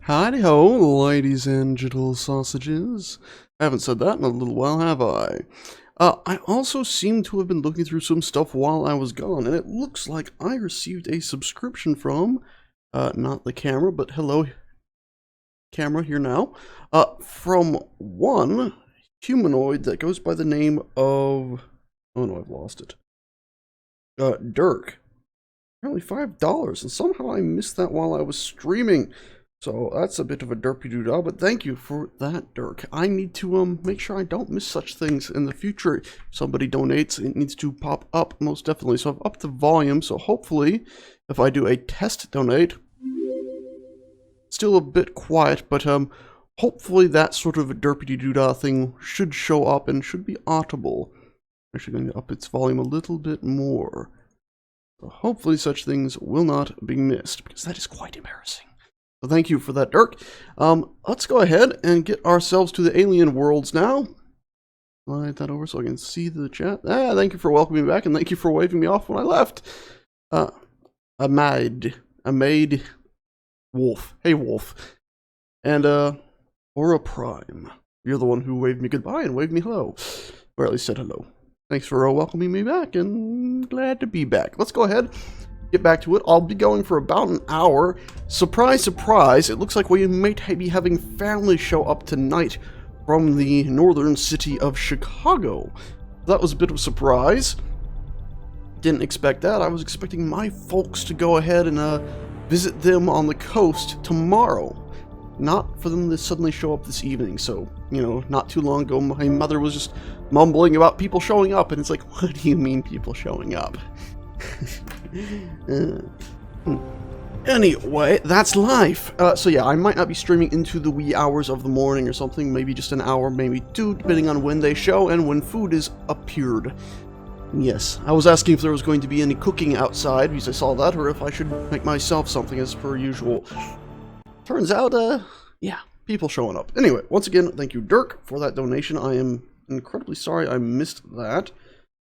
Howdy ho, ladies and gentle sausages. I haven't said that in a little while, have I? I also seem to have been looking through some stuff while I was gone, and it looks like I received a subscription from, not the camera, but hello, camera here now, from one humanoid that goes by the name of, oh no, I've lost it, Dirk. Apparently $5, and somehow I missed that while I was streaming. So that's a bit of a derpy-doo-dah, but thank you for that, Dirk. I need to make sure I don't miss such things in the future. If somebody donates, it needs to pop up, most definitely. So I've upped the volume, so hopefully, if I do a test donate, still a bit quiet, but hopefully that sort of a derpy-doo-dah thing should show up and should be audible. I'm actually going to up its volume a little bit more. So hopefully such things will not be missed, because that is quite embarrassing. So thank you for that, Dirk. Let's go ahead and get ourselves to the alien worlds now. Slide that over so I can see the chat. Thank you for welcoming me back, and thank you for waving me off when I left. A maid, Wolf. Hey, Wolf. And, Aura Prime. You're the one who waved me goodbye and waved me hello. Or at least said hello. Thanks for welcoming me back, and glad to be back. Let's go ahead. Get back to it. I'll be going for about an hour. Surprise, surprise, it looks like we might be having family show up tonight from the northern city of Chicago. That was a bit of a surprise. Didn't expect that. I was expecting my folks to go ahead and visit them on the coast tomorrow. Not for them to suddenly show up this evening. So, you know, not too long ago, my mother was just mumbling about people showing up, and it's like, what do you mean people showing up? Anyway, that's life. So yeah, I might not be streaming into the wee hours of the morning or something, maybe just an hour, maybe two, depending on when they show and when food is appeared. Yes, I was asking if there was going to be any cooking outside, because I saw that, or if I should make myself something as per usual. Turns out, yeah, people showing up. Anyway, once again, thank you, Dirk, for that donation. I am incredibly sorry I missed that.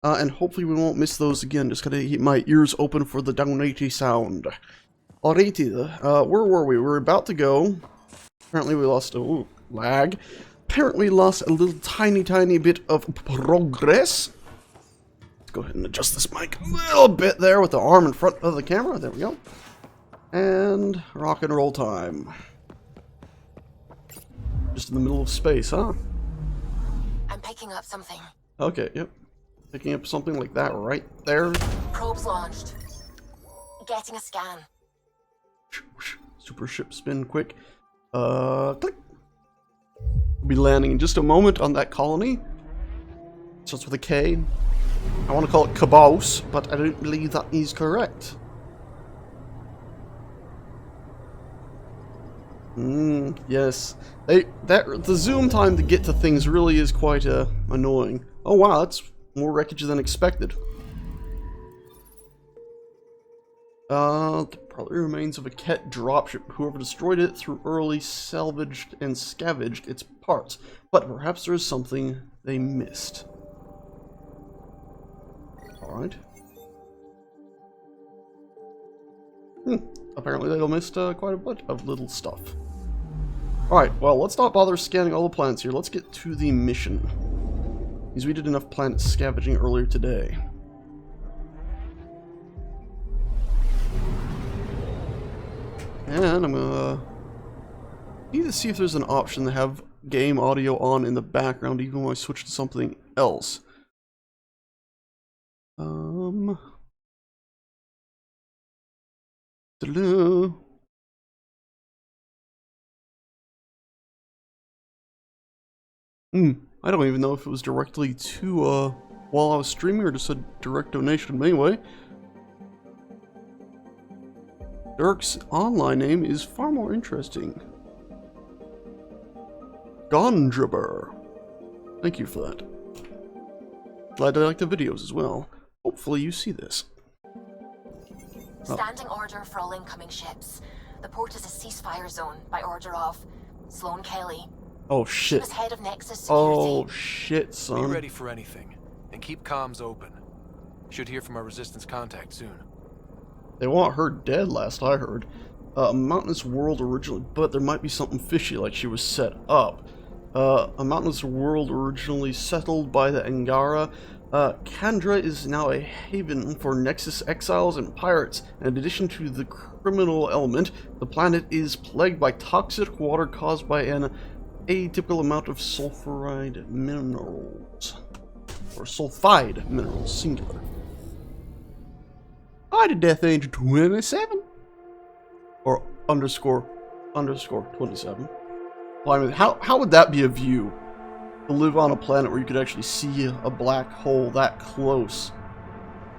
And hopefully we won't miss those again. Just gotta keep my ears open for the donatey sound. Alrighty, where were we? We were about to go. Apparently we lost a lag. Apparently lost a little tiny bit of progress. Let's go ahead and adjust this mic a little bit there with the arm in front of the camera. There we go. And rock and roll time. Just in the middle of space, huh? I'm picking up something. Okay, yep. Picking up something like that right there. Probes launched. Getting a scan. Super ship spin quick. Click. We'll be landing in just a moment on that colony. Starts with a K. I want to call it Caboose, but I don't believe that is correct. Yes. The zoom time to get to things really is quite annoying. Oh wow, that's more wreckage than expected. The probably remains of a Ket dropship. Whoever destroyed it through early salvaged and scavenged its parts. But perhaps there is something they missed. Alright. Apparently they missed quite a bunch of little stuff. Alright, well, let's not bother scanning all the planets here. Let's get to the mission. Because we did enough planet scavenging earlier today. And I'm gonna need to see if there's an option to have game audio on in the background even when I switch to something else. Ta-da. I don't even know if it was directly to, while I was streaming or just a direct donation. Anyway, Dirk's online name is far more interesting. Gondraber. Thank you for that. Glad I like the videos as well. Hopefully you see this. Standing order for all incoming ships. The port is a ceasefire zone by order of Sloane Kelly. Oh She shit. was head of Nexus Security. Oh shit, Be son. ready for anything, and keep comms open. Should hear from our resistance contact soon. They want her dead, last I heard. A mountainous world originally, but there might be something fishy, like she was set up. A mountainous world originally settled by the Angara. Kandra is now a haven for Nexus exiles and pirates. In addition to the criminal element, the planet is plagued by toxic water caused by an atypical amount of sulfuride minerals. Or sulfide minerals, singular. Hi to Death Angel 27. Or underscore 27. Well, I mean, how would that be a view? To live on a planet where you could actually see a black hole that close.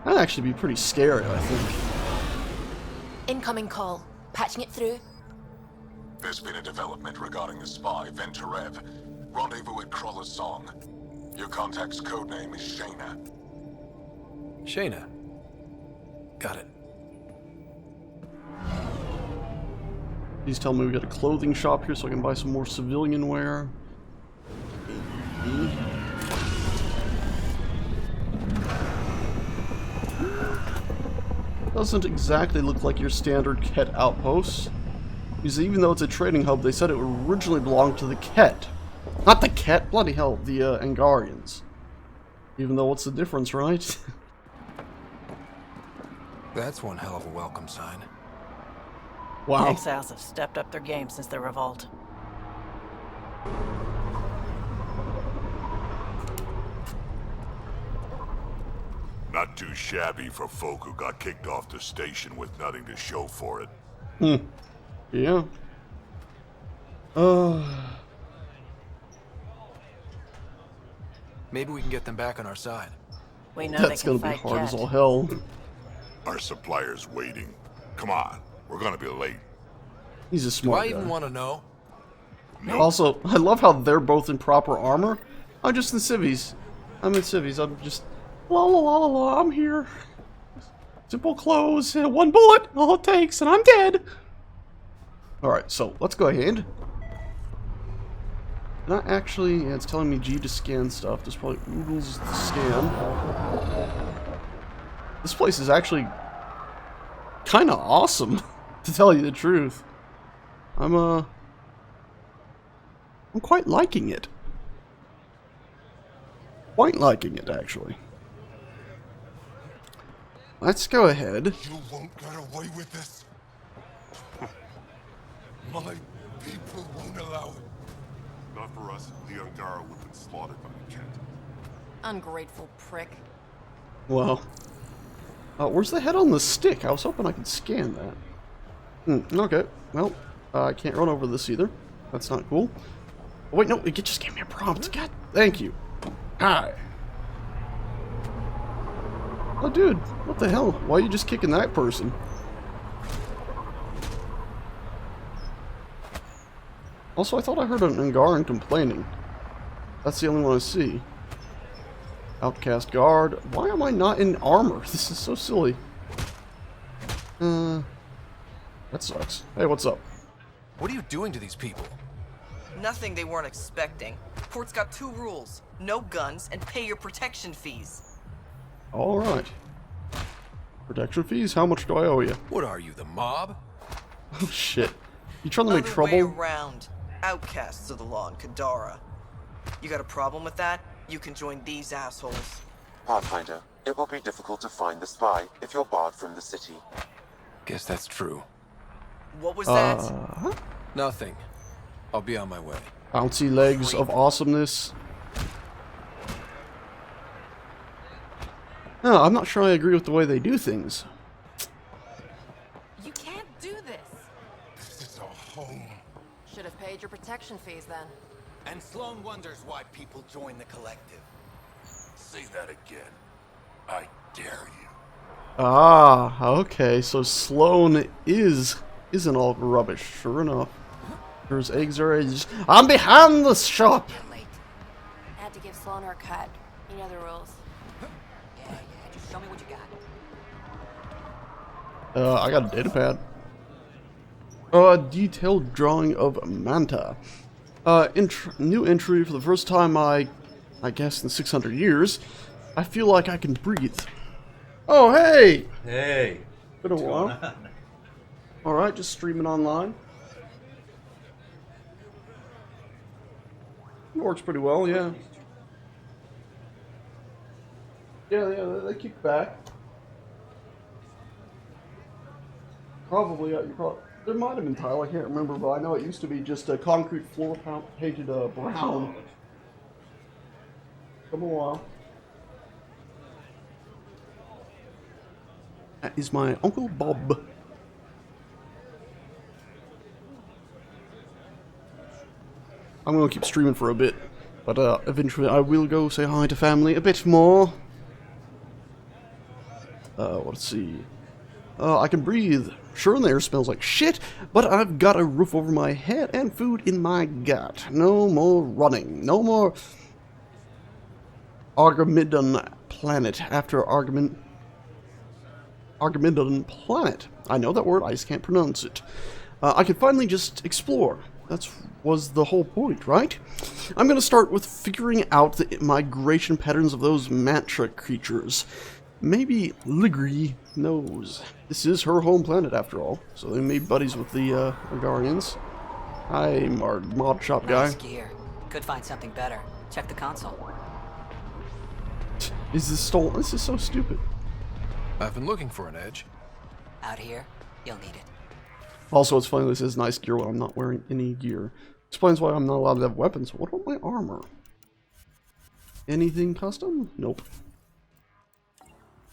That'd actually be pretty scary, I think. Incoming call. Patching it through. There's been a development regarding the spy, Venturev. Rendezvous at Crawler's Song. Your contact's codename is Shayna. Shayna. Got it. Please tell me we got a clothing shop here so I can buy some more civilian wear. Doesn't exactly look like your standard Ket outpost. Because even though it's a trading hub, they said it originally belonged to the Ket. Not the Ket, bloody hell, the Angarians. Even though, what's the difference, right? That's one hell of a welcome sign. Wow. Exiles have stepped up their game since the revolt. Not too shabby for folk who got kicked off the station with nothing to show for it. Yeah. Maybe we can get them back on our side. We know That's they can gonna be fight hard as Ket. all hell. Our supplier's waiting. Come on, we're gonna be late. He's a Do smart I guy. even want to know? Also, I love how they're both in proper armor. I'm just in civvies. I'm in civvies. I'm just la la la la la. I'm here. Simple clothes, one bullet, all it takes, and I'm dead. All right, so let's go ahead. Not actually. Yeah, it's telling me G to scan stuff. There's probably oodles to scan. This place is actually kind of awesome, to tell you the truth. I'm quite liking it. Quite liking it, actually. Let's go ahead. You won't get away with this. My people won't allow it. Not for us. The Angara would have been slaughtered by the Kent. Ungrateful prick. Well, where's the head on the stick? I was hoping I could scan that. Okay, well, I can't run over this either. That's not cool. Oh, wait, no, it just gave me a prompt. God, thank you. Hi. Oh, dude, what the hell? Why are you just kicking that person? Also, I thought I heard an Angaran complaining. That's the only one I see. Outcast guard. Why am I not in armor? This is so silly. That sucks. Hey, what's up? What are you doing to these people? Nothing they weren't expecting. Port's got 2 rules. No guns and pay your protection fees. Alright. Protection fees? How much do I owe you? What are you, the mob? Oh, shit. You trying to make Other way trouble? around. Outcasts of the law in Kadara. You got a problem with that? You can join these assholes. Pathfinder, it will be difficult to find the spy if you're barred from the city. Guess that's true. What was that? Nothing. I'll be on my way. Bouncy legs of awesomeness. No, I'm not sure I agree with the way they do things. You can't do this. This is a home. Should have paid your protection fees then. And Sloan wonders why people join the collective. Say that again. I dare you. Ah, okay, so Sloan isn't all rubbish, sure enough. There's eggs or eggs. I'm behind the shop! You're late. I had to give Sloan her cut. You know the rules. Yeah, just show me what you got. I got a data pad. A detailed drawing of Manta. New entry for the first time I guess in 600 years. I feel like I can breathe. Oh, hey! Hey. Been a while. Alright, just streaming online. It works pretty well, yeah. Yeah, they kick back. Probably, there might have been tile, I can't remember, but I know it used to be just a concrete floor painted brown. Come a while. That is my Uncle Bob. I'm gonna keep streaming for a bit, but eventually I will go say hi to family a bit more. Let's see. I can breathe. Sure, the air smells like shit, but I've got a roof over my head and food in my gut. No more running. No more Argomedon planet after Argomedon planet. I know that word, I just can't pronounce it. I can finally just explore. That was the whole point, right? I'm gonna start with figuring out the migration patterns of those mantra creatures. Maybe Ligri knows. This is her home planet, after all, so they made buddies with the Guardians. Hi, mod shop guy. Nice gear. Could find something better. Check the console. Is this stolen? This is so stupid. I've been looking for an edge. Out here, you'll need it. Also, it's funny this is nice gear when I'm not wearing any gear. Explains why I'm not allowed to have weapons. What about my armor? Anything custom? Nope.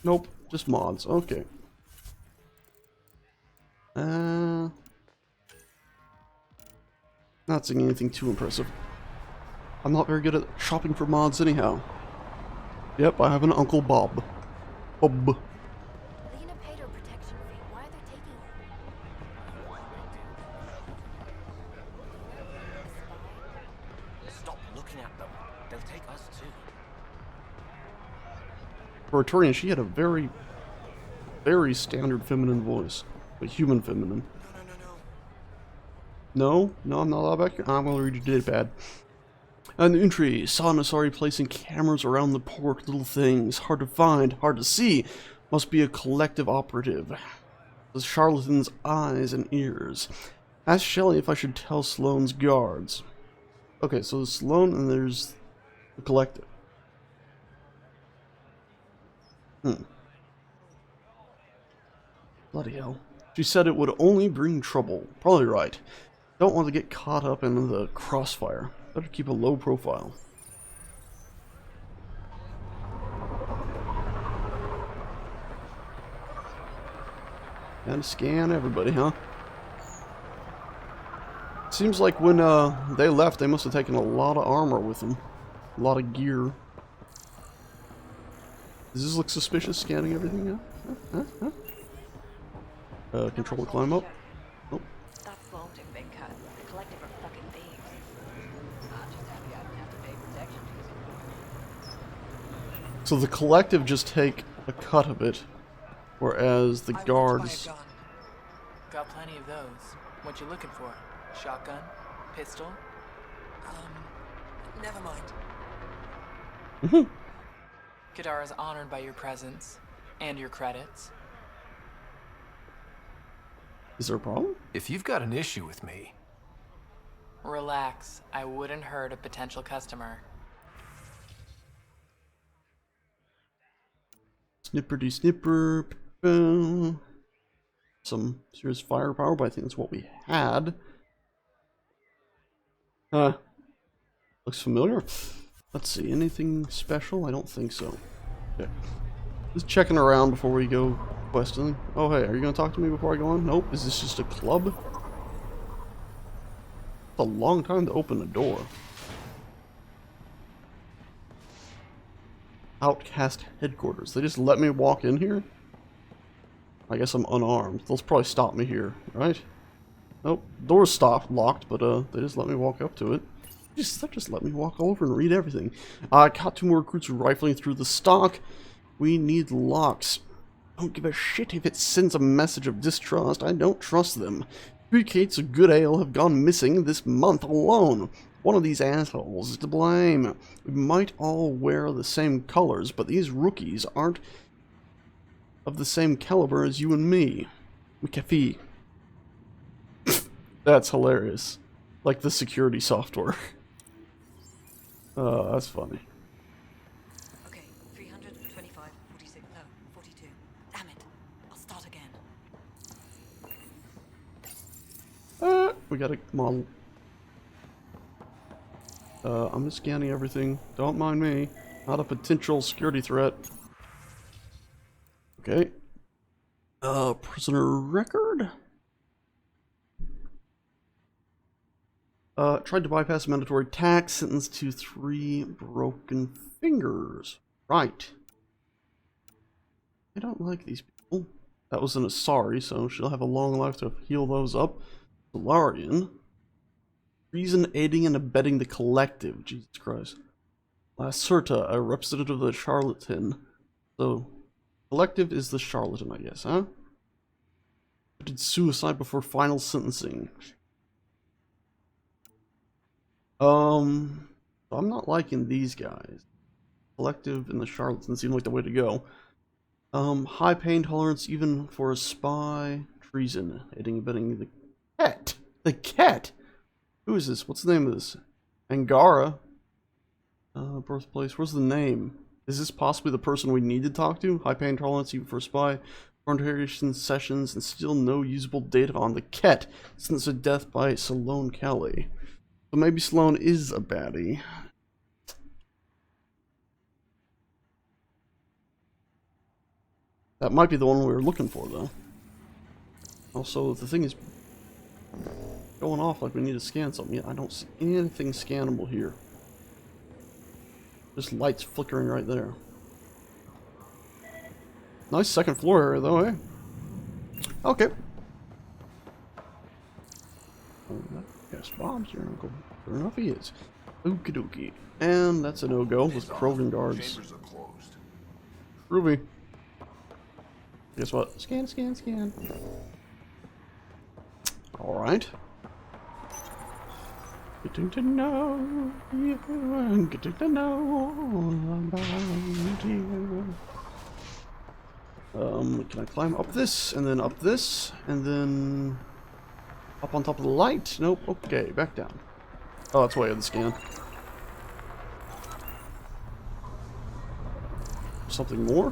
Nope, just mods. Okay. Not seeing anything too impressive. I'm not very good at shopping for mods anyhow. Yep, I have an Uncle Bob. Bob. Lena paid her protection fee. Why are they taking Stop looking at them. They'll take us too. For a Torian, she had a very, very standard feminine voice. But human feminine. No, I'm not allowed back here. I'm gonna read your data pad. An entry. Saw Nasari placing cameras around the port. Little things. Hard to find. Hard to see. Must be a collective operative. The charlatan's eyes and ears. Ask Shelley if I should tell Sloane's guards. Okay, so there's Sloane and there's the collective. Bloody hell. She said it would only bring trouble. Probably right. Don't want to get caught up in the crossfire. Better keep a low profile. And scan everybody, huh? Seems like when they left, they must have taken a lot of armor with them. A lot of gear. Does this look suspicious, scanning everything? Control climb up. Nope. That's Sloan took big cut. The collective are fucking thieves. I'm just happy I don't have to pay protection fees. So the collective just take a cut of it, whereas the guards... Got plenty of those. What you looking for? Shotgun? Pistol? Never mind. Kadara's honored by your presence. And your credits. Is there a problem? If you've got an issue with me... Relax. I wouldn't hurt a potential customer. Snipperty snipper. Some serious firepower, but I think that's what we had. Looks familiar. Let's see, anything special? I don't think so. Okay. Just checking around before we go questing. Oh hey, are you gonna talk to me before I go on? Nope. Is this just a club? It's a long time to open a door. Outcast headquarters. They just let me walk in here? I guess I'm unarmed. They'll probably stop me here, right? Nope. Door's stopped, locked, but they just let me walk up to it. Just let me walk over and read everything. I caught 2 more recruits rifling through the stock. We need locks. Don't give a shit if it sends a message of distrust. I don't trust them. 3 cates of good ale have gone missing this month alone. One of these assholes is to blame. We might all wear the same colors, but these rookies aren't of the same caliber as you and me. McAfee. That's hilarious. Like the security software. Oh, that's funny. Okay, 325, 46, no, 42. Damn it. I'll start again. We got a model. I'm just scanning everything. Don't mind me. Not a potential security threat. Okay. Prisoner record? Tried to bypass mandatory tax, sentenced to 3 broken fingers. Right. I don't like these people. That was an Asari, so she'll have a long life to heal those up. Solarian. Reason aiding and abetting the collective. Jesus Christ. Lacerta, a representative of the charlatan. So, collective is the charlatan, I guess, huh? Did suicide before final sentencing. I'm not liking these guys. Collective and the charlatan seem like the way to go. High pain tolerance even for a spy. Treason, aiding and abetting the cat. The cat. Who is this? What's the name of this? Angara. Birthplace. Where's the name? Is this possibly the person we need to talk to? High pain tolerance even for a spy. Interrogation sessions and still no usable data on the cat since her death by Salone Kelly. So maybe Sloane is a baddie. That might be the one we were looking for, though. Also, the thing is going off like we need to scan something. Yeah, I don't see anything scannable here. Just lights flickering right there. Nice second floor area, though, eh? Okay. Yes, Bob's your uncle. Sure enough, he is. Okie dokie. And that's a no-go with Krogan guards. Ruby. Guess what? Scan, scan, scan. Alright. Getting to know you and getting to know all about you. Can I climb up this, and then up this, and then up on top of the light? Nope. Okay, back down. Oh, that's way of the scan. Something more?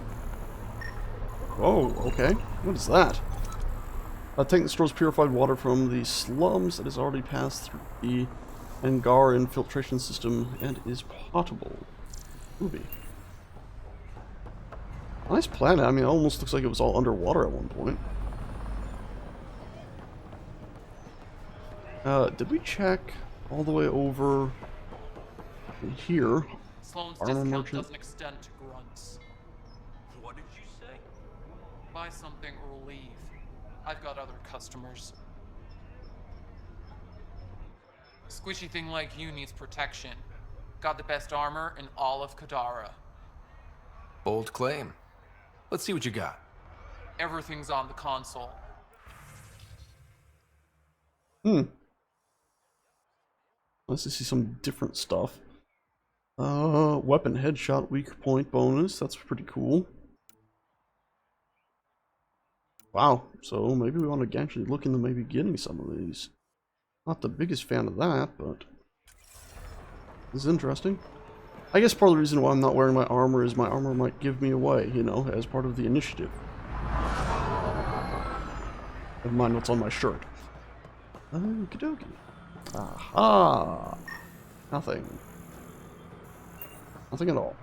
Whoa, okay. What is that? A tank that stores purified water from the slums that has already passed through the Angara infiltration system and is potable. Ruby. Nice planet. I mean, it almost looks like it was all underwater at one point. Did we check all the way over here? Sloane's Armor discount merchant. doesn't extend to grunts. What did you say? Buy something or leave. I've got other customers. A squishy thing like you needs protection. Got the best armor in all of Kadara. Bold claim. Let's see what you got. Everything's on the console. Let's see some different stuff. Weapon headshot weak point bonus. That's pretty cool. Wow. So maybe we want to actually look into maybe getting some of these. Not the biggest fan of that, but this is interesting. I guess part of the reason why I'm not wearing my armor is my armor might give me away, you know, as part of the initiative. Never mind what's on my shirt. Okie dokie. Aha! Nothing. Nothing at all.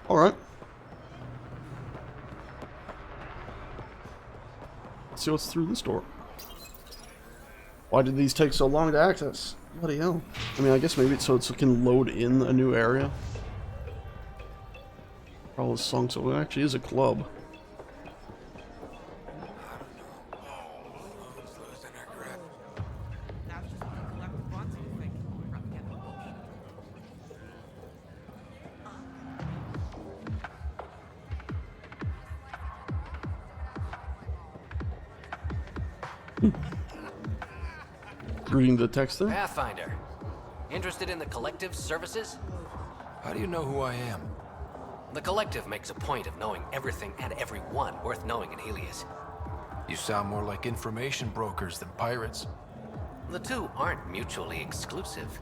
Alright. Let's see what's through this door. Why did these take so long to access? Bloody hell. I mean, I guess maybe it's so it can load in a new area. All this song, so it actually is a club. Reading the text there? Pathfinder. Interested in the Collective's services? How do you know who I am? The Collective makes a point of knowing everything and everyone worth knowing in Helios. You sound more like information brokers than pirates. The two aren't mutually exclusive.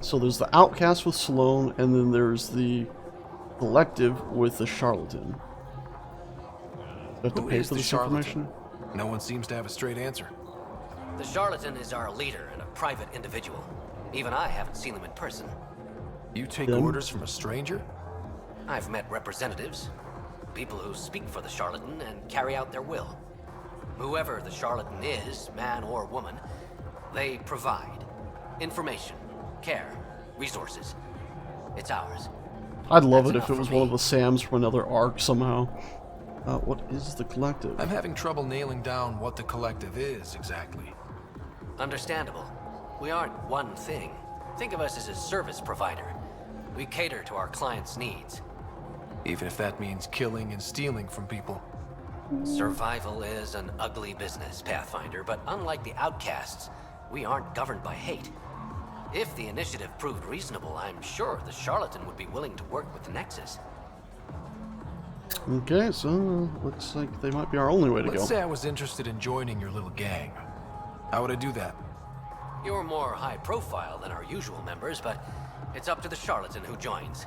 So there's the Outcast with Sloane, and then there's the Collective with the Charlatan. You have to Who pay is for the this Charlatan? information? No one seems to have a straight answer. The Charlatan is our leader and a private individual. Even I haven't seen him in person. You take Them? orders from a stranger? I've met representatives, people who speak for the Charlatan and carry out their will. Whoever the Charlatan is, man or woman, they provide information, care, resources. It's ours. I'd love That's it if enough it was for one me. of the Sams from another arc somehow. What is the Collective? I'm having trouble nailing down what the Collective is exactly. Understandable. We aren't one thing. Think of us as a service provider. We cater to our clients' needs. Even if that means killing and stealing from people. Survival is an ugly business, Pathfinder, but unlike the Outcasts, we aren't governed by hate. If the initiative proved reasonable, I'm sure the Charlatan would be willing to work with the Nexus. Okay, so looks like they might be our only way to Let's go. say I was interested in joining your little gang. How would I do that? You're more high profile than our usual members, but it's up to the Charlatan who joins.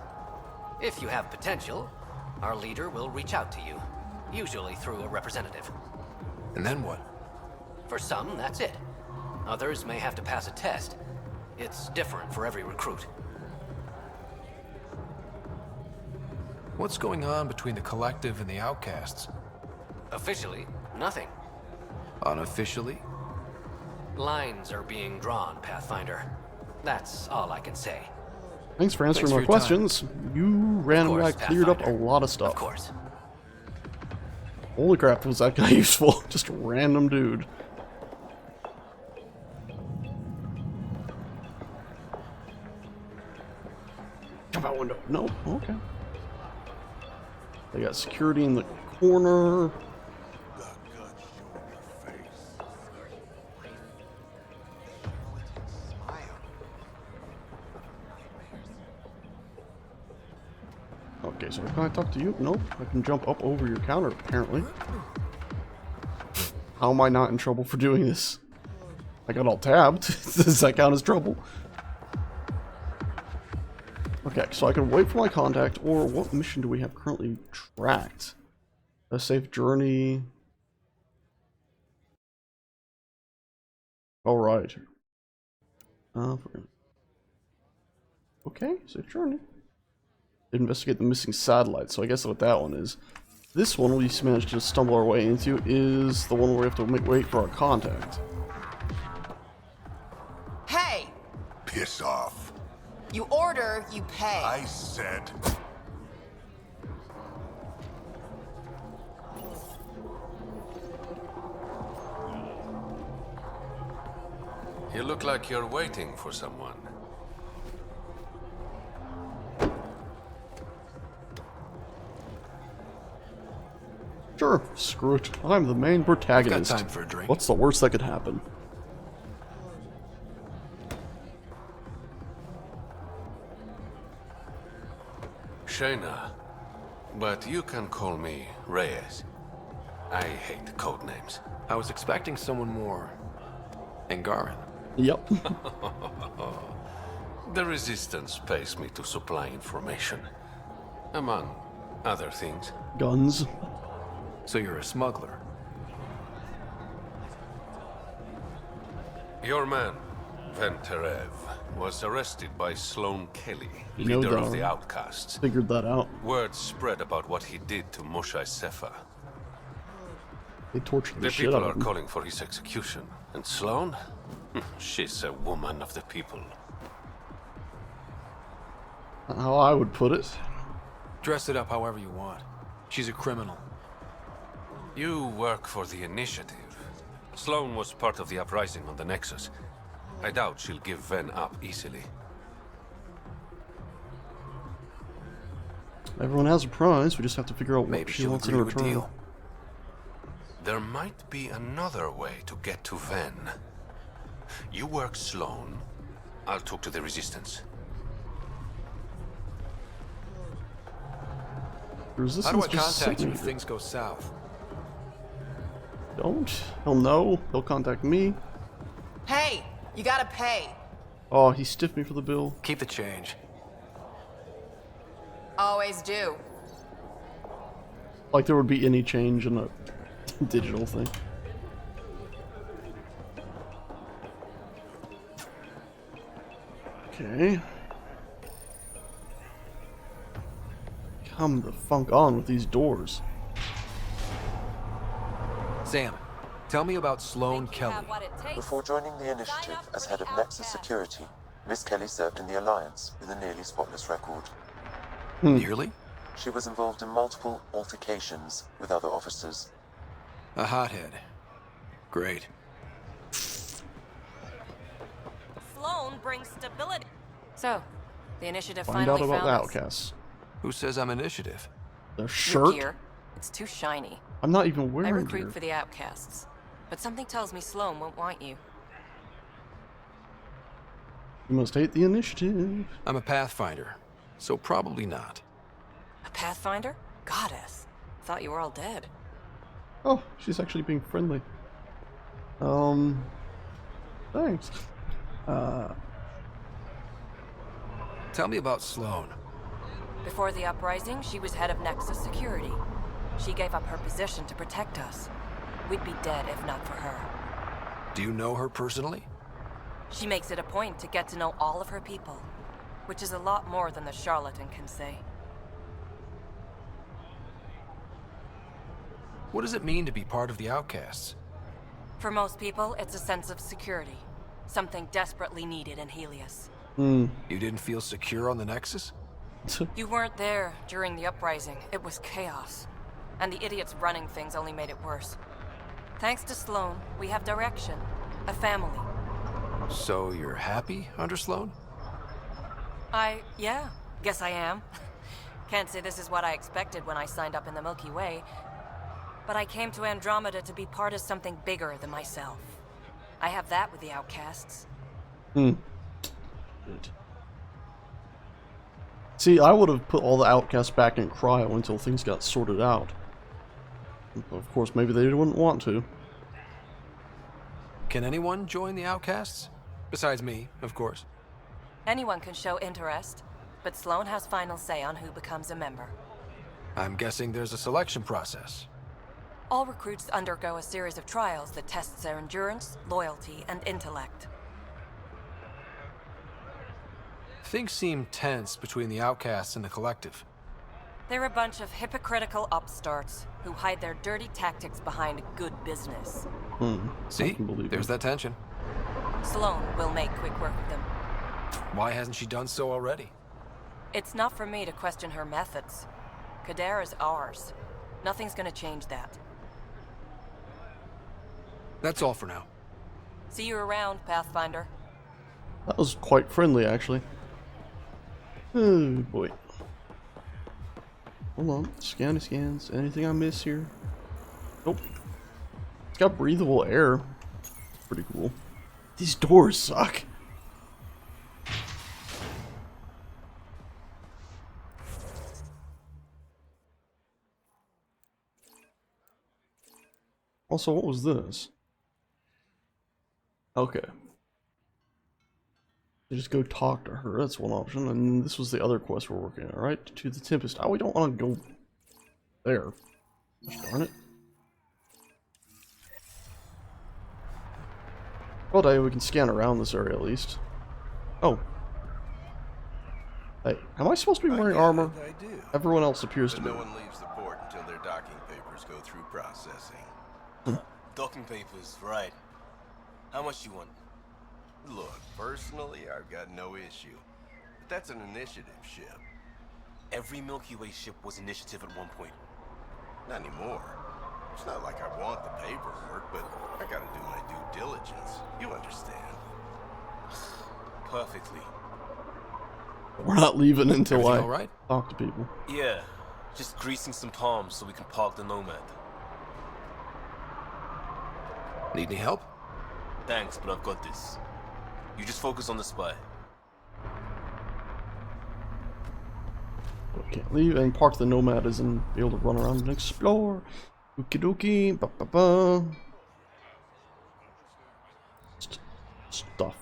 If you have potential, our leader will reach out to you, usually through a representative. And then what? For some, that's it. Others may have to pass a test. It's different for every recruit. What's going on between the Collective and the Outcasts? Officially, nothing. Unofficially? Lines are being drawn, Pathfinder. That's all I can say. Thanks for answering Thanks my for your questions. You randomly course, cleared up a Pathfinder. lot of stuff. Of course. Holy crap, was that guy useful? Just a random dude. Jump out window. No? Okay. They got security in the corner. Okay, so can I talk to you? Nope. I can jump up over your counter, apparently. How am I not in trouble for doing this? I got all tabbed. Does that count as trouble? Okay, so I can wait for my contact, or what mission do we have currently tracked? A safe journey. Alright. Okay, safe journey. Investigate the missing satellite, so I guess what that one is. This one we just managed to stumble our way into is the one where we have to wait for our contact. Hey! Piss off. You order, you pay. I said... You look like you're waiting for someone. Sure, screw it. I'm the main protagonist. Got time for a drink. What's the worst that could happen? Shayna, but you can call me Reyes. I hate code names. I was expecting someone more... Angaran. Yep. The Resistance pays me to supply information, among other things. Guns. So you're a smuggler. Your man, Venterev, was arrested by Sloan Kelly, You leader know of the that. Outcasts. Figured that out. Word spread about what he did to Moshe Sefer. They tortured the The shit people out are of him. calling for his execution. And Sloan? She's a woman of the people. Not how I would put it. Dress it up however you want. She's a criminal. You work for the Initiative. Sloan was part of the uprising on the Nexus. I doubt she'll give Ven up easily. Everyone has a prize. We just have to figure out what Maybe she she'll wants in agree to a return. deal. There might be another way to get to Ven. You work Sloan. I'll talk to the Resistance. The Resistance How do I just contact sent you me if here. things go south? Don't. He'll know. He'll contact me. Hey, you gotta pay. Oh, he stiffed me for the bill. Keep the change. Always do. Like there would be any change in a digital thing. Okay. Come the funk on with these doors. Sam, tell me about Sloan Kelly. Before joining the Initiative as head of Nexus Security, Miss Kelly served in the Alliance with a nearly spotless record. Nearly? She was involved in multiple altercations with other officers. A hothead. Great. Sloan brings stability. So, the initiative Find finally out about found the us. outcasts. Who says I'm initiative? Their Your shirt? gear. It's too shiny. I'm not even I wearing recruit gear. for the outcasts, but something tells me Sloan won't want you. You must hate the Initiative. I'm a Pathfinder, so probably not. A Pathfinder? Goddess. Thought you were all dead. Oh, she's actually being friendly. Thanks. Tell me about Sloan. Before the uprising, she was head of Nexus Security. She gave up her position to protect us. We'd be dead if not for her. Do you know her personally? She makes it a point to get to know all of her people, which is a lot more than the charlatan can say. What does it mean to be part of the Outcasts? For most people, it's a sense of security. Something desperately needed in Helios. You didn't feel secure on the Nexus? You weren't there during the uprising. It was chaos. And the idiots running things only made it worse. Thanks to Sloan, we have direction. A family. So you're happy under Sloan? Yeah, guess I am. Can't say this is what I expected when I signed up in the Milky Way. But I came to Andromeda to be part of something bigger than myself. I have that with the Outcasts. Good. See, I would have put all the outcasts back in cryo until things got sorted out. Of course, maybe they wouldn't want to. Can anyone join the Outcasts? Besides me, of course. Anyone can show interest, but Sloan has final say on who becomes a member. I'm guessing there's a selection process. All recruits undergo a series of trials that tests their endurance, loyalty, and intellect. Things seem tense between the Outcasts and the Collective. They're a bunch of hypocritical upstarts who hide their dirty tactics behind good business. See? There's that tension. Sloan will make quick work of them. Why hasn't she done so already? It's not for me to question her methods. Kadera's ours. Nothing's gonna change that. That's all for now. See you around, Pathfinder. That was quite friendly, actually. Oh, boy. Hold on. Scanny scans. Anything I miss here? Nope. It's got breathable air. Pretty cool. These doors suck. Also, what was this? Okay. You just go talk to her, that's one option, and this was the other quest we're working on, right? To the Tempest. Oh, we don't want to go there. Gosh darn it. Well, we can scan around this area at least. Oh. Hey, am I supposed to be wearing armor? I do. Everyone else appears But to be. no one leaves the port until their docking papers go through processing. Docking papers, right. How much you want? Look, personally, I've got no issue. But that's an initiative ship. Every Milky Way ship was initiative at one point. Not anymore. It's not like I want the paperwork, but I gotta do my due diligence. You understand. Perfectly. We're not leaving until Everything I all right? talk to people. Yeah, just greasing some palms so we can park the Nomad. Need any help? Thanks, but I've got this. You just focus on the spy. Can't leave and park the Nomad is and be able to run around and explore. Okie dokie. Ba ba ba. Stuff.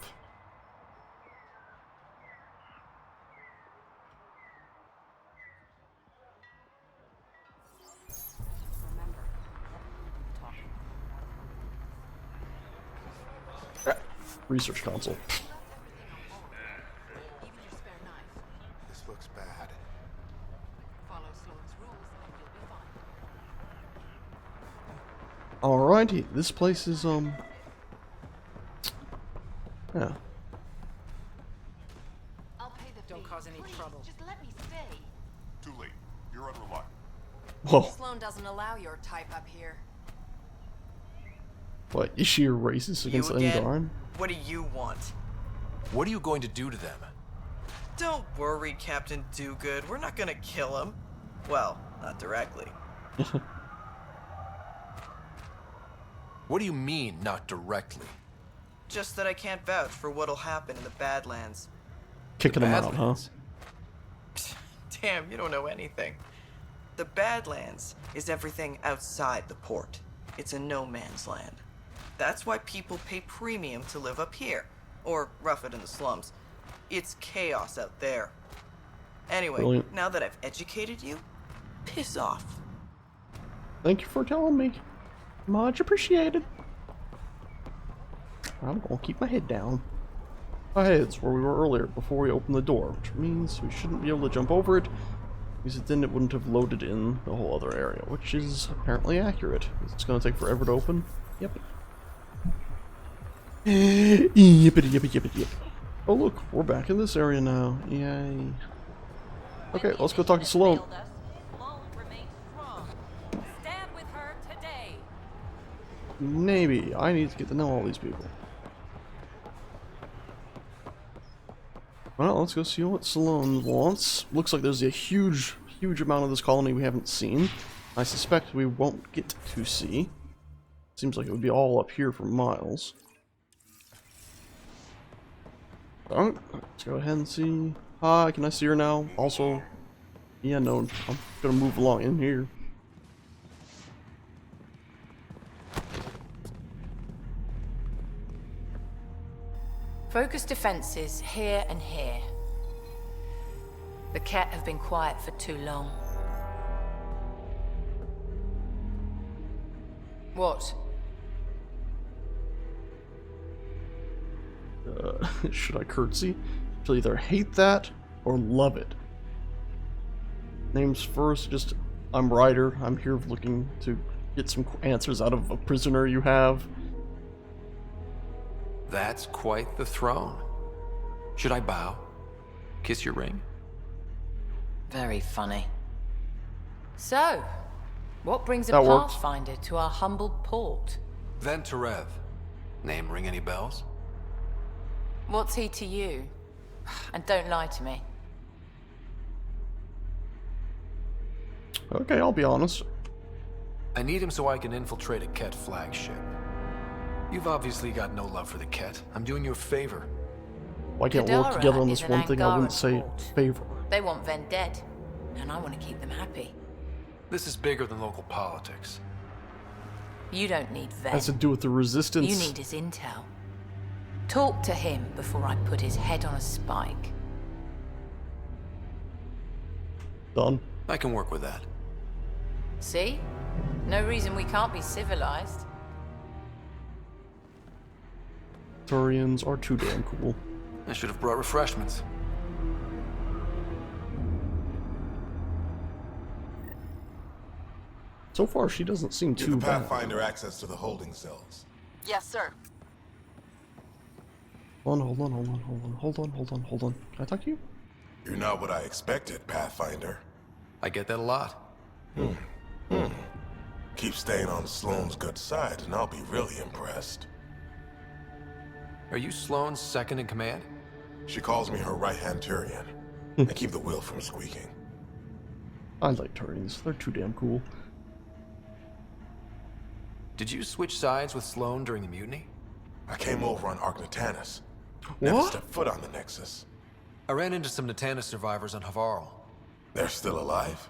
Research console. This looks bad. Alrighty, this place is yeah. I'll pay the Don't cause any trouble. Just let me stay. Too late. You're under lock. Whoa. Sloan doesn't allow your type up here. What, is she a racist against You again? Angaran? What do you want? What are you going to do to them? Don't worry, Captain Do-Good. We're not gonna kill him. Well, not directly. What do you mean, not directly? Just that I can't vouch for what'll happen in the Badlands. Kicking them out, huh? Damn, you don't know anything. The Badlands is everything outside the port. It's a no man's land. That's why people pay premium to live up here, or rough it in the slums. It's chaos out there. Anyway, Brilliant. now that I've educated you, piss off. Thank you for telling me. Much appreciated. I'm gonna keep my head down. My head's where we were earlier before we opened the door, which means we shouldn't be able to jump over it, because then it wouldn't have loaded in the whole other area, which is apparently accurate. It's gonna take forever to open. Yep. Yippity yippity yippity yip. Oh look, we're back in this area now. Yay. Okay, let's go talk to Sloan. Stand with her today. Maybe. I need to get to know all these people. Well, let's go see what Sloan wants. Looks like there's a huge amount of this colony we haven't seen. I suspect we won't get to see. Seems like it would be all up here for miles. Alright, let's go ahead and see. Hi, can I see her now? Also, yeah, no, I'm gonna move along in here. Focus defenses here and here. The Ket have been quiet for too long. What? Should I curtsy? She'll either hate that or love it. Names first, just I'm Ryder. I'm here looking to get some answers out of a prisoner you have. That's quite the throne. Should I bow? Kiss your ring? Very funny. So, what brings a That worked. pathfinder to our humble port? Venturev. Name ring any bells? What's he to you? And don't lie to me. Okay, I'll be honest. I need him so I can infiltrate a Ket flagship. You've obviously got no love for the Ket. I'm doing you a favor. Why can't we work Kadara together on this is an one thing? I wouldn't Angaran say port. favor. They want Ven dead, and I want to keep them happy. This is bigger than local politics. You don't need Ven. Has to do with the resistance. You need his intel. Talk to him before I put his head on a spike. Done. I can work with that. See? No reason we can't be civilized. Turians are too damn cool. I should have brought refreshments. So far, she doesn't seem Give too the bad. Pathfinder access to the holding cells. Yes, sir. Hold on. Can I talk to you? You're not what I expected, Pathfinder. I get that a lot. Keep staying on Sloane's good side, and I'll be really impressed. Are you Sloane's second in command? She calls me her right-hand Turian. I keep the wheel from squeaking. I like Turians. They're too damn cool. Did you switch sides with Sloane during the mutiny? I came over on Arcnatanus. Never stepped foot on the Nexus. I ran into some Natanus survivors on Havarl. They're still alive?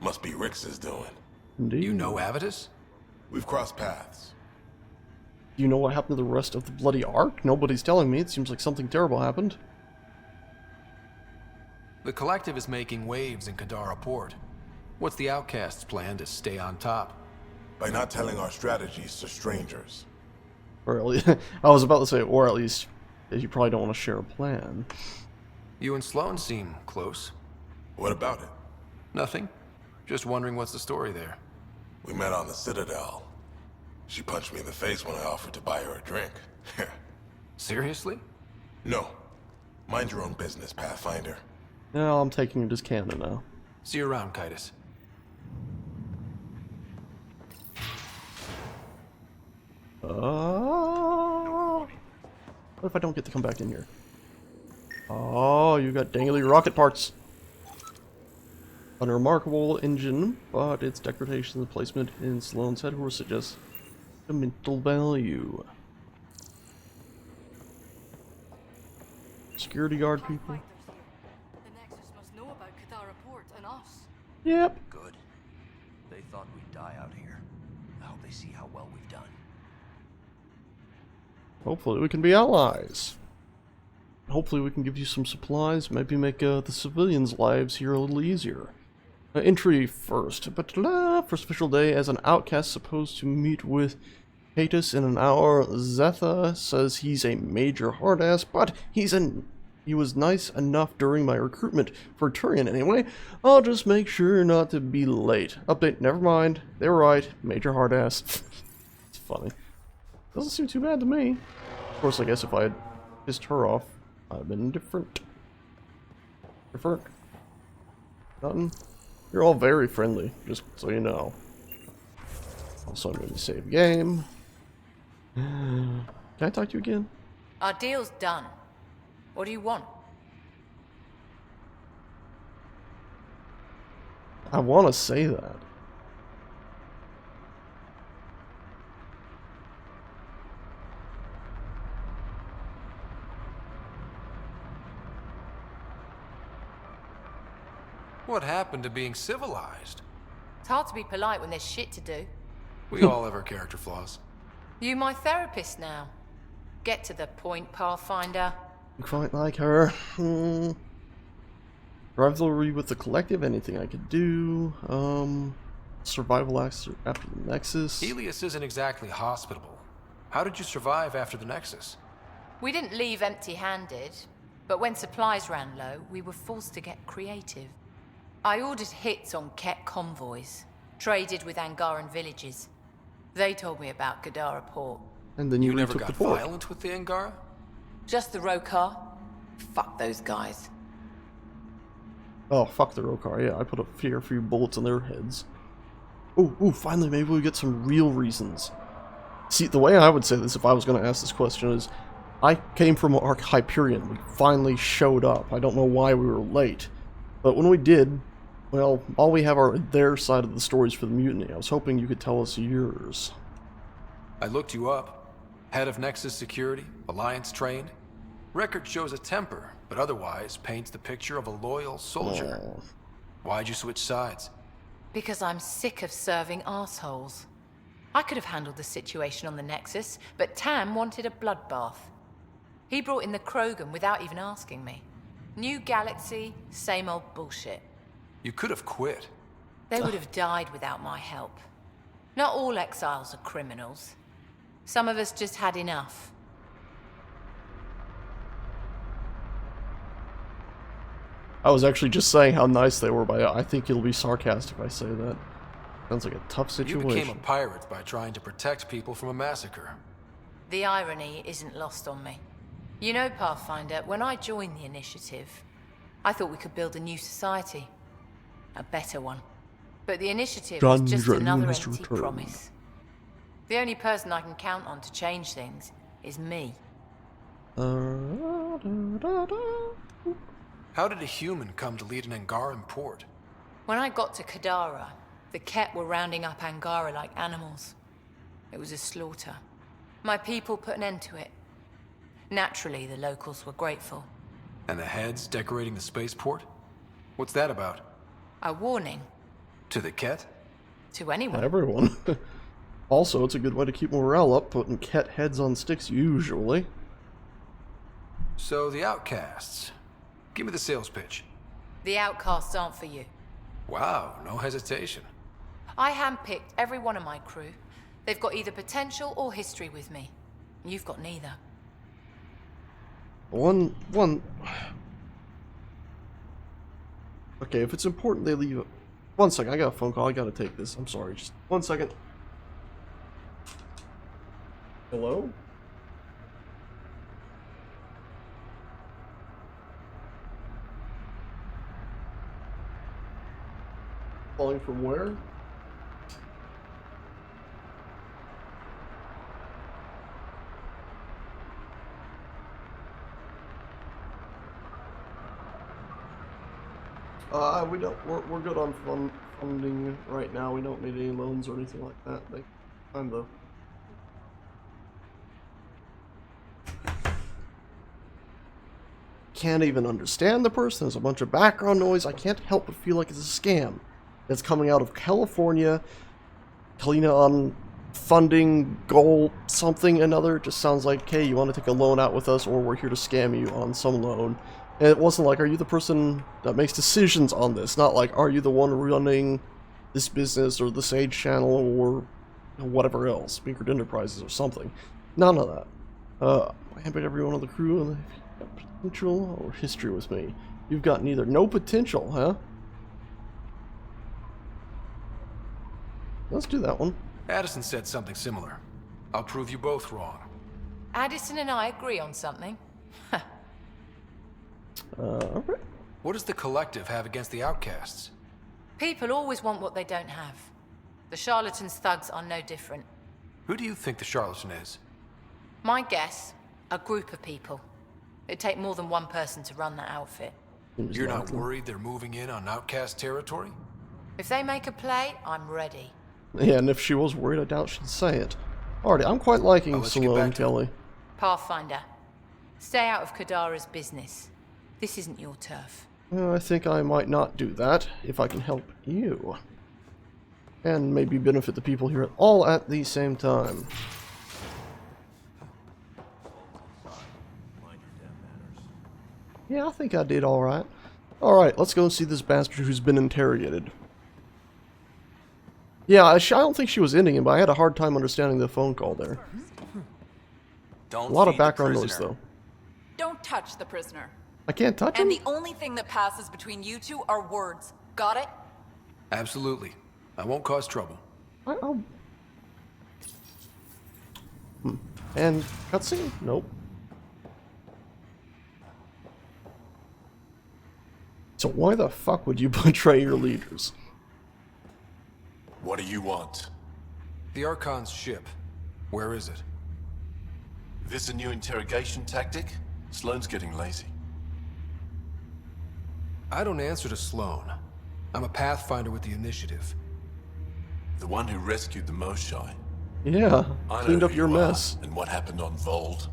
Must be Rix's doing. Indeed. You know Avitus? We've crossed paths. Do you know what happened to the rest of the bloody Ark? Nobody's telling me. It seems like something terrible happened. The Collective is making waves in Kadara Port. What's the Outcast's plan to stay on top? By not telling our strategies to strangers. Or at least, I was about to say, or at least, you probably don't want to share a plan. You and Sloane seem close. What about it? Nothing. Just wondering what's the story there. We met on the Citadel. She punched me in the face when I offered to buy her a drink. Seriously? No. Mind your own business, Pathfinder. No, I'm taking it as canon now. See you around, Kitus. What if I don't get to come back in here? Oh, you got dangly rocket parts. An remarkable engine, but its degradation and placement in Sloane's headquarters suggests sentimental value. Security guard people. The Nexus must know about Kadara Port and us. Yep. Good. They thought we'd die out here. I hope they see how well we've done. Hopefully we can be allies. Hopefully we can give you some supplies, maybe make the civilians' lives here a little easier. Entry first, but first official day as an outcast supposed to meet with Catus in an hour. Zetha says he's a major hard-ass, but he was nice enough during my recruitment for Turian anyway. I'll just make sure not to be late. Update, never mind. They were right. Major hard-ass. It's funny. Doesn't seem too bad to me. Of course, I guess if I had pissed her off, I'd have been different. Different? Nothing? You're all very friendly, just so you know. Also, I'm going to save game. Can I talk to you again? Our deal's done. What do you want? I want to say that. What happened to being civilized? It's hard to be polite when there's shit to do. We all have our character flaws. You my therapist now. Get to the point, Pathfinder. Quite like her. Rivalry with the Collective, anything I could do. Survival after the Nexus. Helios isn't exactly hospitable. How did you survive after the Nexus? We didn't leave empty-handed, but when supplies ran low, we were forced to get creative. I ordered hits on Ket convoys, traded with Angaran villages. They told me about Kadara Port. And then you never retook got the port. violent with the Angara? Just the Rokar. Fuck those guys. Oh, fuck the Rokar. Yeah, I put a few bullets in their heads. Ooh, finally, maybe we get some real reasons. See, the way I would say this if I was going to ask this question is, I came from Arc Hyperion. We finally showed up. I don't know why we were late. But when we did, well, all we have are their side of the stories for the mutiny. I was hoping you could tell us yours. I looked you up. Head of Nexus Security, Alliance trained. Record shows a temper, but otherwise paints the picture of a loyal soldier. Oh. Why'd you switch sides? Because I'm sick of serving assholes. I could have handled the situation on the Nexus, but Tam wanted a bloodbath. He brought in the Krogan without even asking me. New galaxy, same old bullshit. You could have quit. They would have died without my help. Not all exiles are criminals. Some of us just had enough. I was actually just saying how nice they were, but I think it'll be sarcastic if I say that. Sounds like a tough situation. You became a pirate by trying to protect people from a massacre. The irony isn't lost on me. You know, Pathfinder, when I joined the Initiative, I thought we could build a new society. A better one. But the Initiative is just another empty promise. The only person I can count on to change things is me. How did a human come to lead an Angaran port? When I got to Kadara, the Ket were rounding up Angara like animals. It was a slaughter. My people put an end to it. Naturally, the locals were grateful. And the heads decorating the spaceport? What's that about? A warning. To the Ket? To anyone. Everyone. Also, it's a good way to keep morale up, putting Ket heads on sticks usually. So, the outcasts. Give me the sales pitch. The outcasts aren't for you. Wow, no hesitation. I handpicked every one of my crew. They've got either potential or history with me. You've got neither. One... Okay, if it's important, they leave... One second, I got a phone call. I gotta take this. I'm sorry. Just 1 second. Hello? Calling from where? We don't. We're good on funding right now. We don't need any loans or anything like that. Fine though. Can't even understand the person. There's a bunch of background noise. I can't help but feel like it's a scam. It's coming out of California. Kalina on funding goal something another. It just sounds like, hey, you want to take a loan out with us, or we're here to scam you on some loan. And it wasn't like, are you the person that makes decisions on this? Not like, are you the one running this business or the Sage channel or whatever else, Speaker Enterprises or something. None of that. I handpicked everyone on the crew and they've got potential or history with me. You've got neither. No potential, huh? Let's do that one. Addison said something similar. I'll prove you both wrong. Addison and I agree on something. Alright. What does the Collective have against the outcasts? People always want what they don't have. The charlatans' thugs are no different. Who do you think the charlatan is? My guess, a group of people. It'd take more than one person to run that outfit. You're not worried they're moving in on outcast territory? If they make a play, I'm ready. Yeah, and if she was worried, I doubt she'd say it. Alrighty, I'm quite liking Salome Kelly. Pathfinder, stay out of Kadara's business. This isn't your turf. I think I might not do that, if I can help you. And maybe benefit the people here all at the same time. Yeah, I think I did alright. Alright, let's go and see this bastard who's been interrogated. Yeah, I don't think she was ending him, but I had a hard time understanding the phone call there. A lot of background noise, though. Don't touch the prisoner. I can't touch him? And the only thing that passes between you two are words. Got it? Absolutely. I won't cause trouble. And cutscene? Nope. So why the fuck would you betray your leaders? What do you want? The Archon's ship. Where is it? This a new interrogation tactic? Sloane's getting lazy. I don't answer to Sloane. I'm a Pathfinder with the Initiative. The one who rescued the Moshai. Yeah, I cleaned know up who your you are mess. and what happened on Vold.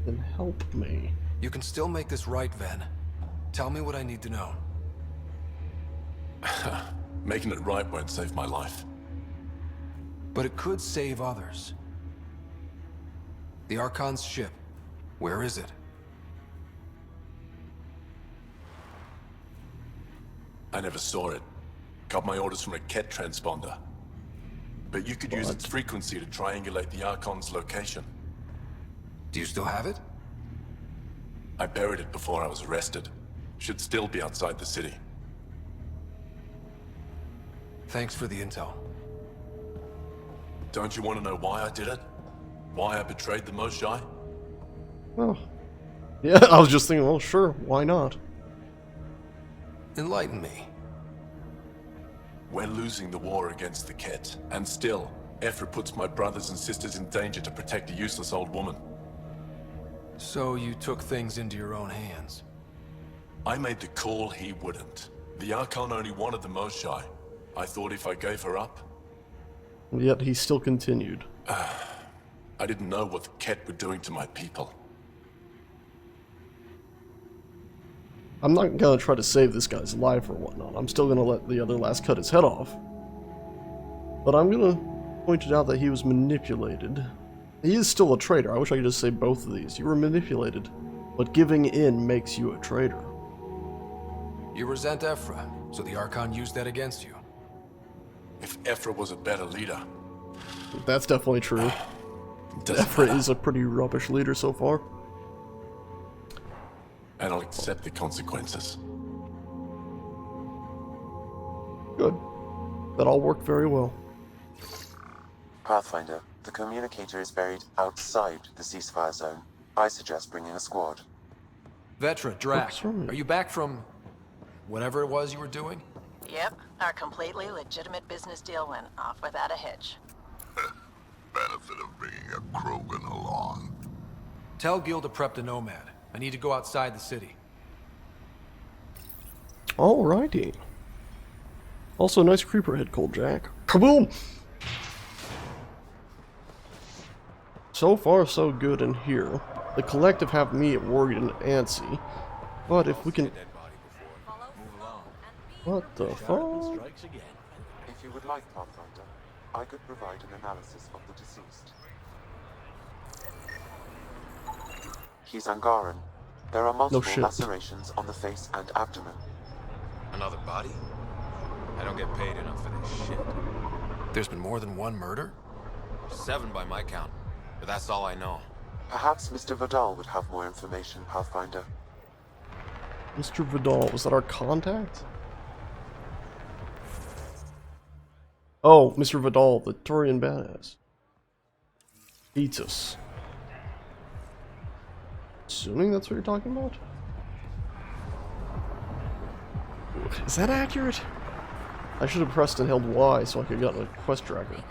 Then help me. You can still make this right, Ven. Tell me what I need to know. Making it right won't save my life. But it could save others. The Archon's ship. Where is it? I never saw it. Got my orders from a Ket transponder. But you could use its frequency to triangulate the Archon's location. Do you still have it? I buried it before I was arrested. Should still be outside the city. Thanks for the intel. Don't you want to know why I did it? Why I betrayed the Moshae? Oh. Yeah, I was just thinking, well, sure, why not? Enlighten me. We're losing the war against the Ket, and still, Ephra puts my brothers and sisters in danger to protect a useless old woman. So you took things into your own hands. I made the call he wouldn't. The Archon only wanted the Moshae. I thought if I gave her up... Yet he still continued. I didn't know what the Ket were doing to my people. I'm not gonna try to save this guy's life or whatnot. I'm still gonna let the other last cut his head off. But I'm gonna point it out that he was manipulated. He is still a traitor. I wish I could just say both of these. You were manipulated, but giving in makes you a traitor. You resent Ephra, so the Archon used that against you. If Ephra was a better leader... That's definitely true. Ephra is a pretty rubbish leader so far. And I'll accept the consequences. Good. That all worked very well. Pathfinder, the communicator is buried outside the ceasefire zone. I suggest bringing a squad. Vetra, Drac, are you back from... whatever it was you were doing? Yep, our completely legitimate business deal went off without a hitch. Benefit of bringing a Krogan along. Tell Gil to prep the Nomad. I need to go outside the city. Alrighty. Also, nice creeper head, Cold Jack. Kaboom! So far, so good in here. The Collective have me worried and antsy. But if we can... What the fuck? If you would like, Pathfinder, I could provide an analysis of the deceased. He's Angaran. There are multiple lacerations on the face and abdomen. Another body? I don't get paid enough for this shit. There's been more than one murder? 7 by my count, but that's all I know. Perhaps Mr. Vidal would have more information, Pathfinder. Mr. Vidal, was that our contact? Oh, Mr. Vidal, the Turian badass. Beats us. Assuming that's what you're talking about? Is that accurate? I should have pressed and held Y so I could have gotten a quest tracker.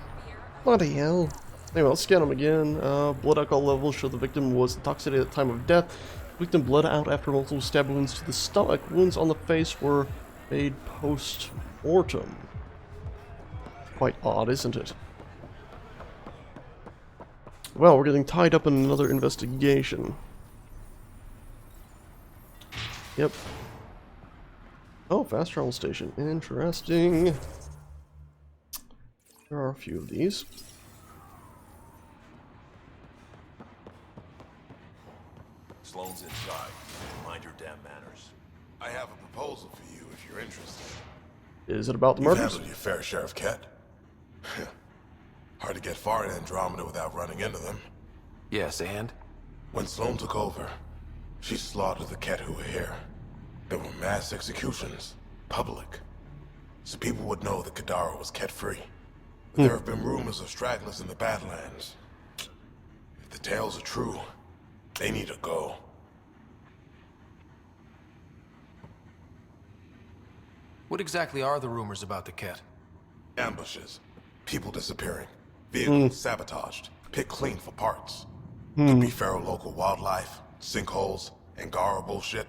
Bloody hell. Anyway, let's scan him again. Blood alcohol levels show the victim was intoxicated at the time of death. Victim bled out after multiple stab wounds to the stomach. Wounds on the face were made post-mortem. Quite odd, isn't it? Well, we're getting tied up in another investigation. Yep. Oh, fast travel station. Interesting. There are a few of these. Sloane's inside. Mind your damn manners. I have a proposal for you if you're interested. Is it about the You've murders? handled your fair share of Ket. Hard to get far in Andromeda without running into them. Yes, and? When Sloane took over, she slaughtered the Ket who were here. There were mass executions, public. So people would know that Kadara was Ket-free. But there have been rumors of stragglers in the Badlands. If the tales are true, they need to go. What exactly are the rumors about the Ket? Ambushes, people disappearing, vehicles sabotaged, picked clean for parts. Could be feral local wildlife, sinkholes, Angara bullshit.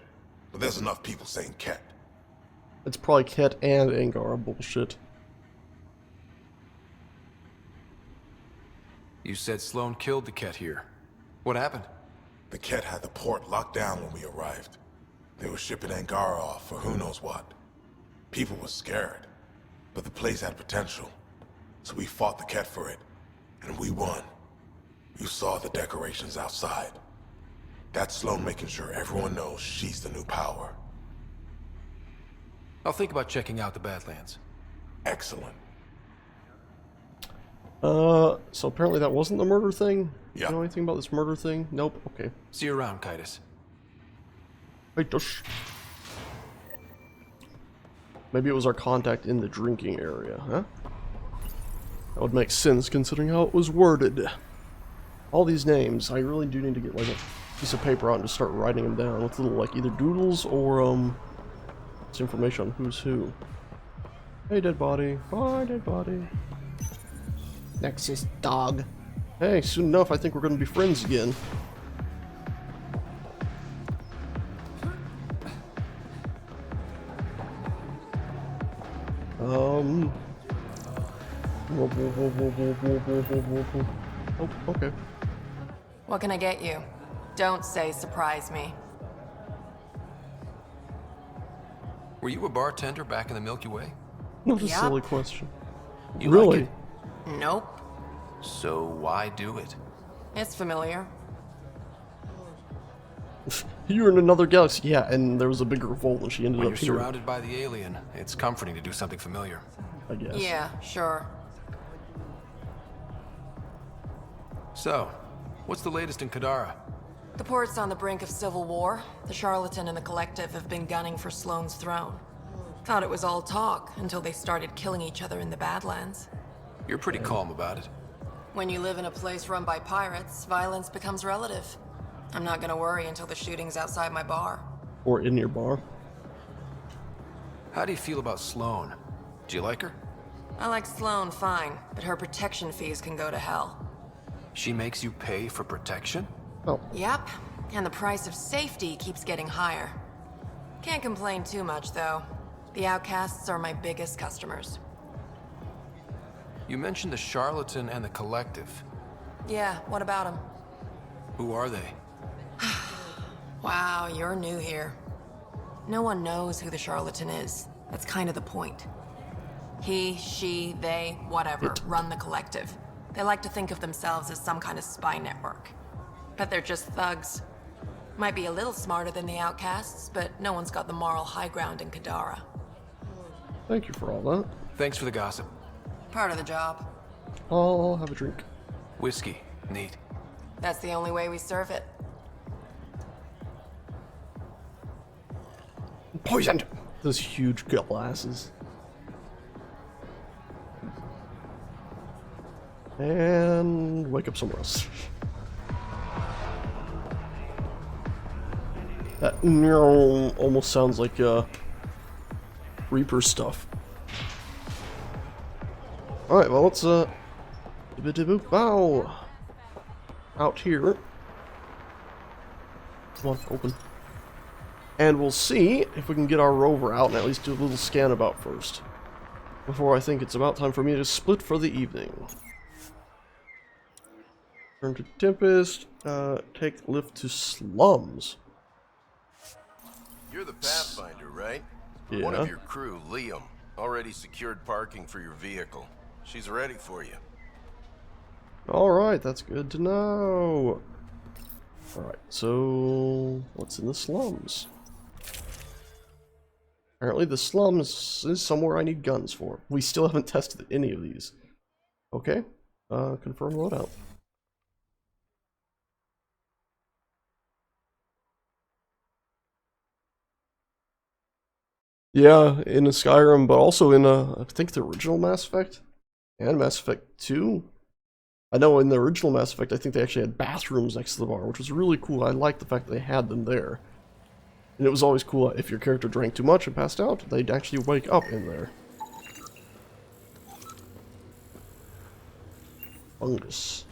But there's enough people saying Ket. It's probably Ket and Angara bullshit. You said Sloane killed the Ket here. What happened? The Ket had the port locked down when we arrived. They were shipping Angara off for who knows what. People were scared, but the place had potential. So we fought the Ket for it, and we won. You saw the decorations outside. That's Sloane making sure everyone knows she's the new power. I'll think about checking out the Badlands. Excellent. So apparently that wasn't the murder thing? Yeah. You know anything about this murder thing? Nope. Okay. See you around, Kitus. Maybe it was our contact in the drinking area, huh? That would make sense considering how it was worded. All these names, I really do need to get like a piece of paper out and just start writing them down with little like either doodles or it's information on who's who. Hey, dead body. Bye, dead body. Nexus dog. Hey, soon enough, I think we're gonna be friends again. Oh, okay. What can I get you? Don't say surprise me. Were you a bartender back in the Milky Way? Not a Yup. silly question. You Really? like Nope. it? So why do it? It's familiar. You're in another galaxy. Yeah, and there was a big revolt and she ended When up you're here. surrounded by the alien, it's comforting to do something familiar. I guess. Yeah, sure. So, what's the latest in Kadara? The port's on the brink of civil war. The Charlatan and the Collective have been gunning for Sloane's throne. Thought it was all talk until they started killing each other in the Badlands. You're pretty calm about it. When you live in a place run by pirates, violence becomes relative. I'm not gonna worry until the shooting's outside my bar. Or in your bar. How do you feel about Sloane? Do you like her? I like Sloane fine, but her protection fees can go to hell. She makes you pay for protection? Oh. Yep, and the price of safety keeps getting higher. Can't complain too much, though. The outcasts are my biggest customers. You mentioned the Charlatan and the Collective. Yeah, what about them? Who are they? Wow, you're new here. No one knows who the Charlatan is. That's kind of the point. He, she, they, whatever, run the Collective. They like to think of themselves as some kind of spy network. But they're just thugs. Might be a little smarter than the outcasts, but no one's got the moral high ground in Kadara. Thank you for all that. Thanks for the gossip. Part of the job. I'll have a drink. Whiskey. Neat. That's the only way we serve it. Poisoned! Those huge glasses. And wake up somewhere else. That almost sounds like Reaper stuff. Alright, well let's bow out here. Come on, open. And we'll see if we can get our rover out and at least do a little scan about first. Before I think it's about time for me to split for the evening. Turn to Tempest, take lift to Slums. You're the Pathfinder, right? Yeah. One of your crew, Liam, already secured parking for your vehicle. She's ready for you. Alright, that's good to know. Alright, so what's in the slums? Apparently the slums is somewhere I need guns for. We still haven't tested any of these. Okay, confirm loadout. Yeah, in a Skyrim, but also in I think the original Mass Effect and Mass Effect 2. I know in the original Mass Effect, I think they actually had bathrooms next to the bar, which was really cool. I liked the fact that they had them there. And it was always cool if your character drank too much and passed out, they'd actually wake up in there. Fungus.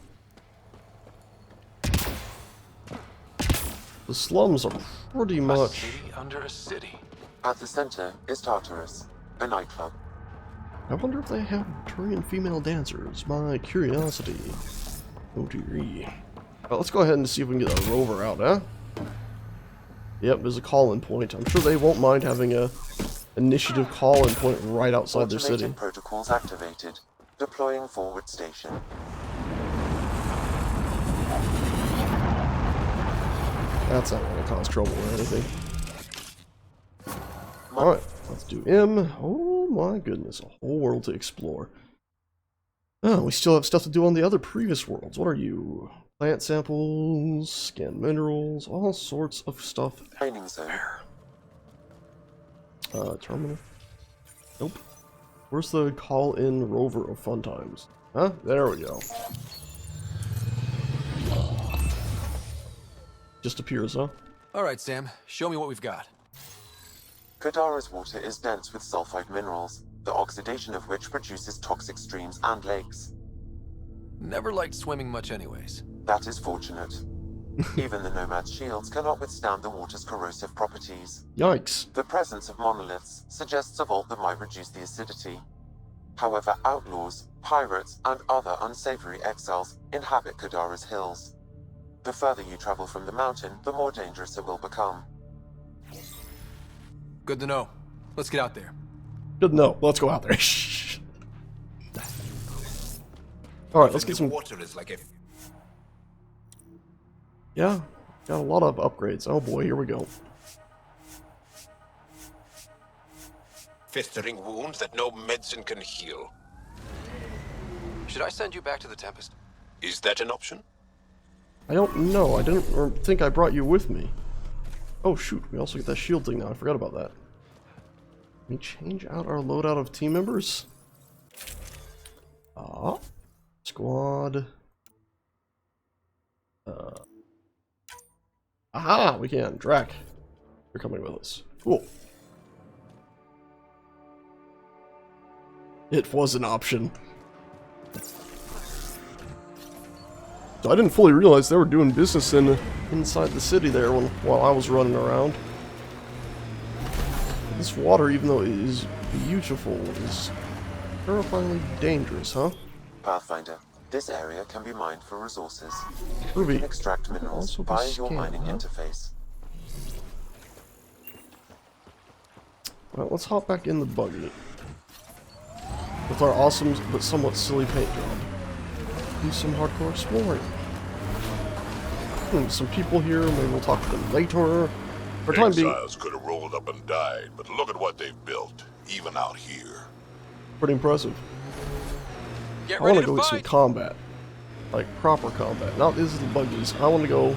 The slums are pretty much... city under a city. At the center is Tartarus, a nightclub. I wonder if they have Turian female dancers. My curiosity. Oh dearie. Well, let's go ahead and see if we can get a rover out, huh? Yep, there's a call-in point. I'm sure they won't mind having a initiative call-in point right outside their city. Automated protocols activated. Deploying forward station. That's not going to cause trouble or anything. Alright, let's do M. Oh my goodness, a whole world to explore. Oh, we still have stuff to do on the other previous worlds. What are you? Plant samples, scan minerals, all sorts of stuff. Training zone. Terminal. Nope. Where's the call-in rover of fun times? Huh? There we go. Just appears, huh? Alright, Sam. Show me what we've got. Kadara's water is dense with sulfide minerals, the oxidation of which produces toxic streams and lakes. Never liked swimming much anyways. That is fortunate. Even the Nomad's shields cannot withstand the water's corrosive properties. Yikes. The presence of monoliths suggests a vault that might reduce the acidity. However, outlaws, pirates, and other unsavory exiles inhabit Kadara's hills. The further you travel from the mountain, the more dangerous it will become. Good to know. Let's get out there. Good to know. Let's go out there. Alright, let's get some... Water is like a... Yeah, got a lot of upgrades. Oh boy, here we go. Festering wounds that no medicine can heal. Should I send you back to the Tempest? Is that an option? I don't know. I didn't think I brought you with me. Oh shoot, we also get that shield thing now. I forgot about that. Can we change out our loadout of team members? Squad. Aha! We can. Drac. You're coming with us. Cool. It was an option. So I didn't fully realize they were doing business inside the city there while I was running around. This water, even though it is beautiful, is terrifyingly dangerous, huh? Pathfinder, this area can be mined for resources. Ruby. You can extract minerals via your mining interface. Well, let's hop back in the buggy. With our awesome but somewhat silly paint job. Do some hardcore exploring. Some people here, maybe we'll talk to them later. For time being, Exiles could have rolled up and died, but look at what they've built, even out here. pretty impressive. I want to go get some combat. Like, proper combat. Not these little buggies. I want to go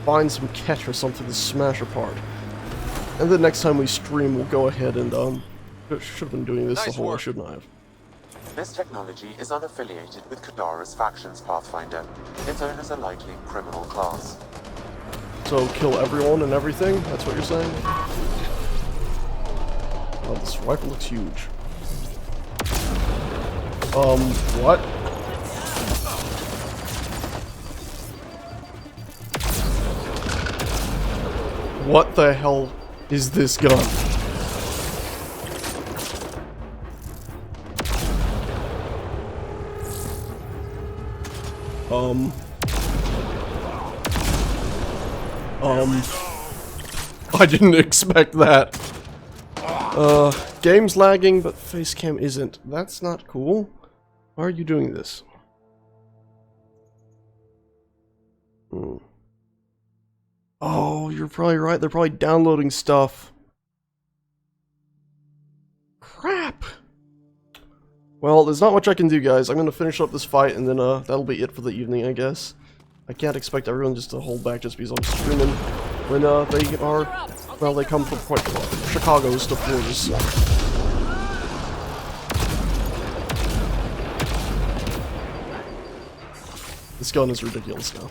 find some catch or something to smash apart. And then next time we stream, we'll go ahead and, should have been doing this the whole way, shouldn't I have? This technology is unaffiliated with Kadara's factions, Pathfinder. Its owners are likely criminal class. So kill everyone and everything? That's what you're saying? Oh, this rifle looks huge. What? What the hell is this gun? I didn't expect that. Game's lagging, but facecam isn't. That's not cool. Why are you doing this? Oh, you're probably right. They're probably downloading stuff. Crap. Well, there's not much I can do, guys. I'm going to finish up this fight, and then that'll be it for the evening, I guess. I can't expect everyone just to hold back just because I'm streaming when they are, well, they come from quite Chicago's to Florida's. This gun is ridiculous now.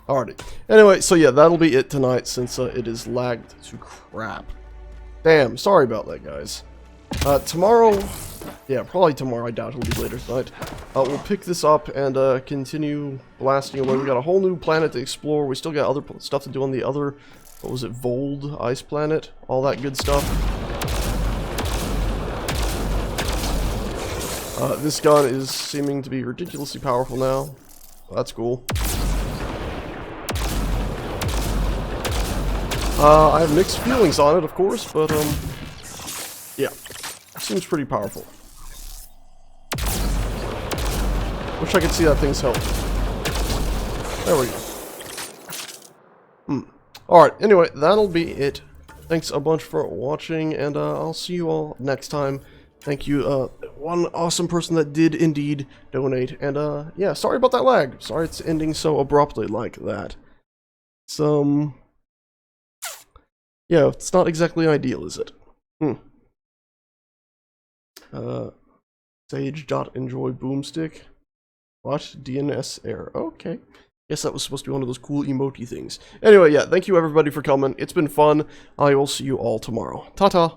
Alrighty. Anyway, so yeah, that'll be it tonight since it is lagged to crap. Damn, sorry about that, guys. Tomorrow, yeah, probably tomorrow, I doubt it'll be later tonight. We'll pick this up and continue blasting away. We got a whole new planet to explore. We still got other stuff to do on the other, what was it, Vold ice planet? All that good stuff. This gun is seeming to be ridiculously powerful now. That's cool. I have mixed feelings on it, of course, but, yeah. Seems pretty powerful. Wish I could see that thing's health. There we go. Alright, anyway, that'll be it. Thanks a bunch for watching, and I'll see you all next time. Thank you, one awesome person that did indeed donate. And, yeah, sorry about that lag. Sorry it's ending so abruptly like that. It's, yeah, it's not exactly ideal, is it? Sage.enjoy boomstick. What? DNS error. Okay. Guess that was supposed to be one of those cool emote things. Anyway, yeah, thank you everybody for coming. It's been fun. I will see you all tomorrow. Ta-ta!